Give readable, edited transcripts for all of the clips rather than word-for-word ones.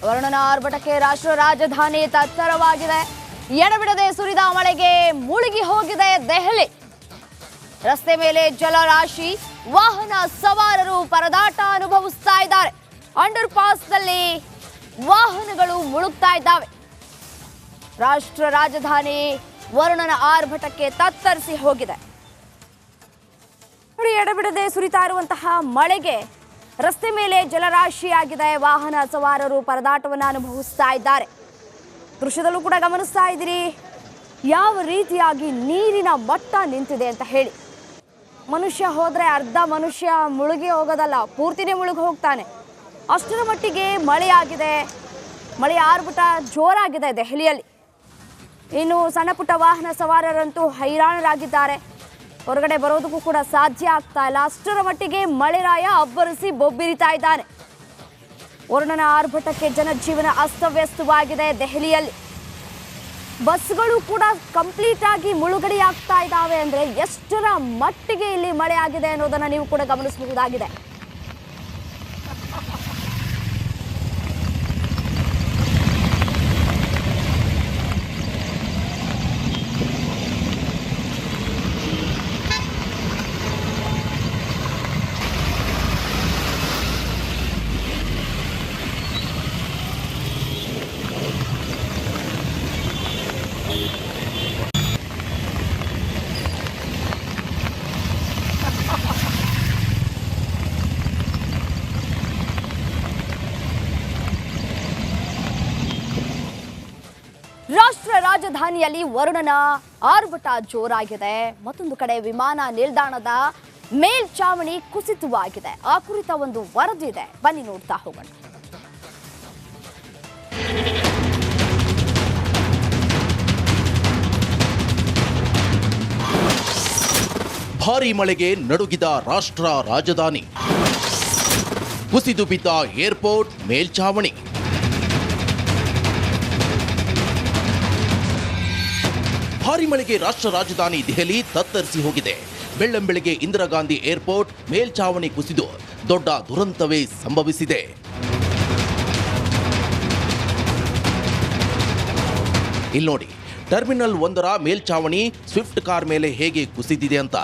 ವರುಣನ ಆರ್ಭಟಕ್ಕೆ ರಾಷ್ಟ್ರ ರಾಜಧಾನಿ ತತ್ತರವಾಗಿದೆ. ಎಡಬಿಡದೆ ಸುರಿದ ಮಳೆಗೆ ಮುಳುಗಿ ಹೋಗಿದೆ ದೆಹಲಿ. ರಸ್ತೆ ಮೇಲೆ ಜಲರಾಶಿ, ವಾಹನ ಸವಾರರು ಪರದಾಟ ಅನುಭವಿಸ್ತಾ ಇದ್ದಾರೆ. ಅಂಡರ್ ಪಾಸ್ನಲ್ಲಿ ವಾಹನಗಳು ಮುಳುಗ್ತಾ ಇದ್ದಾವೆ. ರಾಷ್ಟ್ರ ರಾಜಧಾನಿ ವರುಣನ ಆರ್ಭಟಕ್ಕೆ ತತ್ತರಿಸಿ ಹೋಗಿದೆ. ಎಡಬಿಡದೆ ಸುರಿತಾ ಇರುವಂತಹ ಮಳೆಗೆ ರಸ್ತೆ ಮೇಲೆ ಜಲರಾಶಿಯಾಗಿದೆ. ವಾಹನ ಸವಾರರು ಪರದಾಟವನ್ನು ಅನುಭವಿಸ್ತಾ ಇದ್ದಾರೆ. ದೃಶ್ಯದಲ್ಲೂ ಕೂಡ ಗಮನಿಸ್ತಾ ಇದ್ದೀರಿ ಯಾವ ರೀತಿಯಾಗಿ ನೀರಿನ ಮಟ್ಟ ನಿಂತಿದೆ ಅಂತ ಹೇಳಿ. ಮನುಷ್ಯ ಹೋದ್ರೆ ಅರ್ಧ ಮನುಷ್ಯ ಮುಳುಗಿ ಹೋಗೋದಲ್ಲ, ಪೂರ್ತಿನೇ ಮುಳುಗಿ ಹೋಗ್ತಾನೆ. ಅಷ್ಟರ ಮಟ್ಟಿಗೆ ಮಳೆಯಾಗಿದೆ. ಮಳೆಯ ಆರ್ಭಟ ಜೋರಾಗಿದೆ ದೆಹಲಿಯಲ್ಲಿ. ಇನ್ನು ಸಣ್ಣ ಪುಟ್ಟ ವಾಹನ ಸವಾರರಂತೂ ಹೈರಾಣರಾಗಿದ್ದಾರೆ. ಹೊರಗಡೆ ಬರೋದಕ್ಕೂ ಕೂಡ ಸಾಧ್ಯ ಆಗ್ತಾ ಇಲ್ಲ. ಅಷ್ಟರ ಮಟ್ಟಿಗೆ ಮಳೆರಾಯ ಅಬ್ಬರಿಸಿ ಬೊಬ್ಬಿರಿತಾ ಇದ್ದಾನೆ. ವರುಣನ ಆರ್ಭಟಕ್ಕೆ ಜನಜೀವನ ಅಸ್ತವ್ಯಸ್ತವಾಗಿದೆ ದೆಹಲಿಯಲ್ಲಿ. ಬಸ್ಗಳು ಕೂಡ ಕಂಪ್ಲೀಟ್ ಆಗಿ ಮುಳುಗಡೆ ಆಗ್ತಾ ಇದ್ದಾವೆ. ಅಂದ್ರೆ ಎಷ್ಟರ ಮಟ್ಟಿಗೆ ಇಲ್ಲಿ ಮಳೆ ಆಗಿದೆ ಅನ್ನೋದನ್ನ ನೀವು ಕೂಡ ಗಮನಿಸಬಹುದಾಗಿದೆ. ರಾಷ್ಟ್ರ ರಾಜಧಾನಿಯಲ್ಲಿ ವರುಣನ ಆರ್ಭಟ ಜೋರಾಗಿದೆ. ಮತ್ತೊಂದು ಕಡೆ ವಿಮಾನ ನಿಲ್ದಾಣದ ಮೇಲ್ಚಾವಣಿ ಕುಸಿತವಾಗಿದೆ. ಆ ಕುರಿತ ಒಂದು ವರದಿ ಇದೆ, ಬನ್ನಿ ನೋಡ್ತಾ ಹೋಗೋಣ. ಭಾರೀ ಮಳೆಗೆ ನಡುಗಿದ ರಾಷ್ಟ್ರ ರಾಜಧಾನಿ, ಕುಸಿದು ಬಿದ್ದ ಏರ್ಪೋರ್ಟ್ ಮೇಲ್ಚಾವಣಿ. ಭಾರಿ ಮಳೆಗೆ ರಾಷ್ಟ್ರ ರಾಜಧಾನಿ ದೆಹಲಿ ತತ್ತರಿಸಿ ಹೋಗಿದೆ. ಬೆಳ್ಳಂಬೆಳಗ್ಗೆ ಇಂದಿರಾ ಗಾಂಧಿ ಏರ್ಪೋರ್ಟ್ ಮೇಲ್ಚಾವಣಿ ಕುಸಿದು ದೊಡ್ಡ ದುರಂತವೇ ಸಂಭವಿಸಿದೆ. ಇಲ್ಲಿ ನೋಡಿ, ಟರ್ಮಿನಲ್ 1ರ ಮೇಲ್ಚಾವಣಿ ಸ್ವಿಫ್ಟ್ ಕಾರ್ ಮೇಲೆ ಹೇಗೆ ಕುಸಿದಿದೆ ಅಂತ.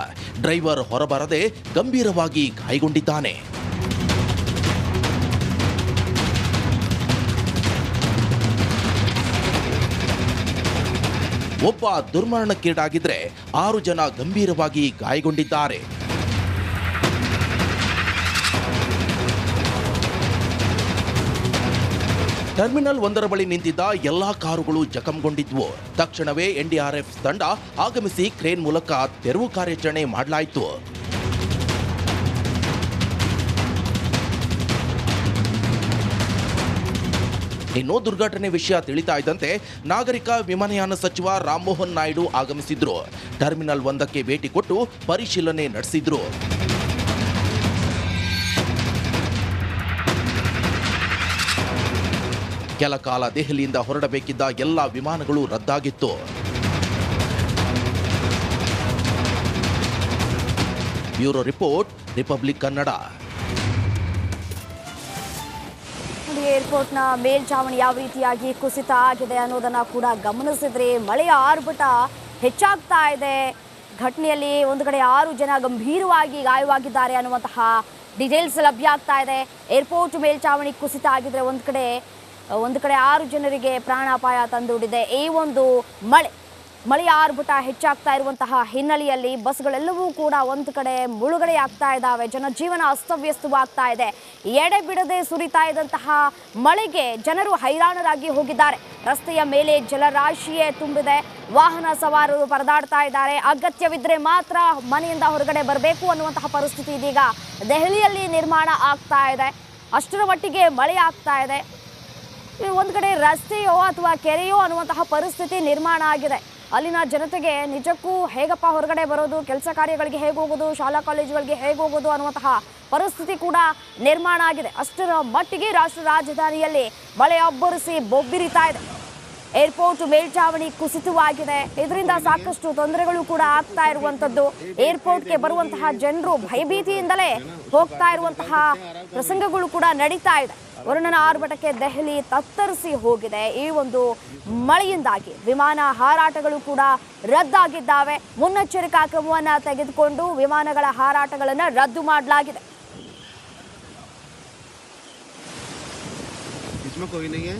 ಡ್ರೈವರ್ ಹೊರಬರದೆ ಗಂಭೀರವಾಗಿ ಗಾಯಗೊಂಡಿದ್ದಾನೆ. ಒಬ್ಬ ದುರ್ಮರಣಕ್ಕೀಡಾಗಿದ್ರೆ 6 ಜನ ಗಂಭೀರವಾಗಿ ಗಾಯಗೊಂಡಿದ್ದಾರೆ. ಟರ್ಮಿನಲ್ 1ರ ಬಳಿ ನಿಂತಿದ್ದ ಎಲ್ಲಾ ಕಾರುಗಳು ಜಖಂಗೊಂಡಿದ್ವು. ತಕ್ಷಣವೇ ಎನ್ಡಿಆರ್ಎಫ್ ತಂಡ ಆಗಮಿಸಿ ಕ್ರೇನ್ ಮೂಲಕ ತೆರವು ಕಾರ್ಯಾಚರಣೆ ಮಾಡಲಾಯಿತು. ಇನ್ನು ದುರ್ಘಟನೆ ವಿಷಯ ತಿಳಿತಾ ಇದ್ದಂತೆ ನಾಗರಿಕ ವಿಮಾನಯಾನ ಸಚಿವ ರಾಮಮೋಹನ್ ನಾಯ್ಡು ಆಗಮಿಸಿದ್ರು. ಟರ್ಮಿನಲ್ 1ಕ್ಕೆ ಭೇಟಿ ಕೊಟ್ಟು ಪರಿಶೀಲನೆ ನಡೆಸಿದ್ರು. ಕೆಲ ಕಾಲ ದೆಹಲಿಯಿಂದ ಹೊರಡಬೇಕಿದ್ದ ಎಲ್ಲ ವಿಮಾನಗಳು ರದ್ದಾಗಿತ್ತು. Bureau report, Republic Kannada. ಏರ್ಪೋರ್ಟ್ನ ಮೇಲ್ಚಾವಣಿ ಯಾವ ರೀತಿಯಾಗಿ ಕುಸಿತ ಆಗಿದೆ ಅನ್ನೋದನ್ನ ಕೂಡ ಗಮನಿಸಿದ್ರೆ ಮಳೆಯ ಆರ್ಭಟ ಹೆಚ್ಚಾಗ್ತಾ ಇದೆ. ಘಟನೆಯಲ್ಲಿ ಒಂದು ಕಡೆ 6 ಜನ ಗಂಭೀರವಾಗಿ ಗಾಯವಾಗಿದ್ದಾರೆ ಅನ್ನುವಂತಹ ಡೀಟೇಲ್ಸ್ ಲಭ್ಯ ಆಗ್ತಾ ಇದೆ. ಏರ್ಪೋರ್ಟ್ ಮೇಲ್ಚಾವಣಿ ಕುಸಿತ ಆಗಿದ್ರೆ ಒಂದು ಕಡೆ 6 ಜನರಿಗೆ ಪ್ರಾಣಾಪಾಯ ತಂದೊಡ್ಡಿದೆ. ಈ ಒಂದು ಮಳೆಯ ಆರ್ಭಟ ಹೆಚ್ಚಾಗ್ತಾ ಇರುವಂತಹ ಹಿನ್ನೆಲೆಯಲ್ಲಿ ಬಸ್ಗಳೆಲ್ಲವೂ ಕೂಡ ಒಂದು ಕಡೆ ಮುಳುಗಡೆ ಆಗ್ತಾ ಇದ್ದಾವೆ. ಜನಜೀವನ ಅಸ್ತವ್ಯಸ್ತವಾಗ್ತಾ ಇದೆ. ಎಡೆಬಿಡದೆ ಸುರಿತಾ ಇದ್ದಂತಹ ಮಳೆಗೆ ಜನರು ಹೈರಾಣರಾಗಿ ಹೋಗಿದ್ದಾರೆ. ರಸ್ತೆಯ ಮೇಲೆ ಜಲರಾಶಿಯೇ ತುಂಬಿದೆ. ವಾಹನ ಸವಾರರು ಪರದಾಡ್ತಾ ಇದ್ದಾರೆ. ಅಗತ್ಯವಿದ್ರೆ ಮಾತ್ರ ಮನೆಯಿಂದ ಹೊರಗಡೆ ಬರಬೇಕು ಅನ್ನುವಂತಹ ಪರಿಸ್ಥಿತಿ ಇದೀಗ ದೆಹಲಿಯಲ್ಲಿ ನಿರ್ಮಾಣ ಆಗ್ತಾ ಇದೆ. ಅಷ್ಟರ ಮಟ್ಟಿಗೆ ಮಳೆ ಆಗ್ತಾ ಇದೆ. ಒಂದು ಕಡೆ ರಸ್ತೆಯೋ ಅಥವಾ ಕೆರೆಯೋ ಅನ್ನುವಂತಹ ಪರಿಸ್ಥಿತಿ ನಿರ್ಮಾಣ ಆಗಿದೆ. ಅಲ್ಲಿನ ಜನತೆಗೆ ನಿಜಕ್ಕೂ ಹೇಗಪ್ಪ ಹೊರಗಡೆ ಬರೋದು, ಕೆಲಸ ಕಾರ್ಯಗಳಿಗೆ ಹೇಗೆ ಹೋಗೋದು, ಶಾಲಾ ಕಾಲೇಜುಗಳಿಗೆ ಹೇಗೆ ಹೋಗೋದು ಅನ್ನುವಂತಹ ಪರಿಸ್ಥಿತಿ ಕೂಡ ನಿರ್ಮಾಣ ಆಗಿದೆ. ಅಷ್ಟರ ಮಟ್ಟಿಗೆ ರಾಷ್ಟ್ರ ರಾಜಧಾನಿಯಲ್ಲಿ ಮಳೆ ಅಬ್ಬರಿಸಿ ಬೊಬ್ಬಿರಿತಾ ಇದೆ. ಏರ್ಪೋರ್ಟ್ ಮೇಲ್ಛಾವಣಿ ಕುಸಿತವಾಗಿದೆ. ಇದರಿಂದ ಸಾಕಷ್ಟು ತೊಂದರೆಗಳು ಕೂಡ ಆಗ್ತಾ ಇರುವಂತದ್ದು. ಏರ್ಪೋರ್ಟ್ಗೆ ಬರುವಂತಹ ಜನರು ಭಯಭೀತಿಯಿಂದಲೇ ಹೋಗ್ತಾ ಇರುವಂತಹ ಪ್ರಸಂಗಗಳು ಕೂಡ ನಡೀತಾ ಇದೆ. ವರುಣನ ಆರ್ಭಟಕ್ಕೆ ದೆಹಲಿ ತತ್ತರಿಸಿ ಹೋಗಿದೆ. ಈ ಒಂದು ಮಳೆಯಿಂದಾಗಿ ವಿಮಾನ ಹಾರಾಟಗಳು ಕೂಡ ರದ್ದಾಗಿದ್ದಾವೆ. ಮುನ್ನೆಚ್ಚರಿಕಾ ಕ್ರಮವನ್ನು ತೆಗೆದುಕೊಂಡು ವಿಮಾನಗಳ ಹಾರಾಟಗಳನ್ನು ರದ್ದು ಮಾಡಲಾಗಿದೆ. इसमें कोई नहीं है।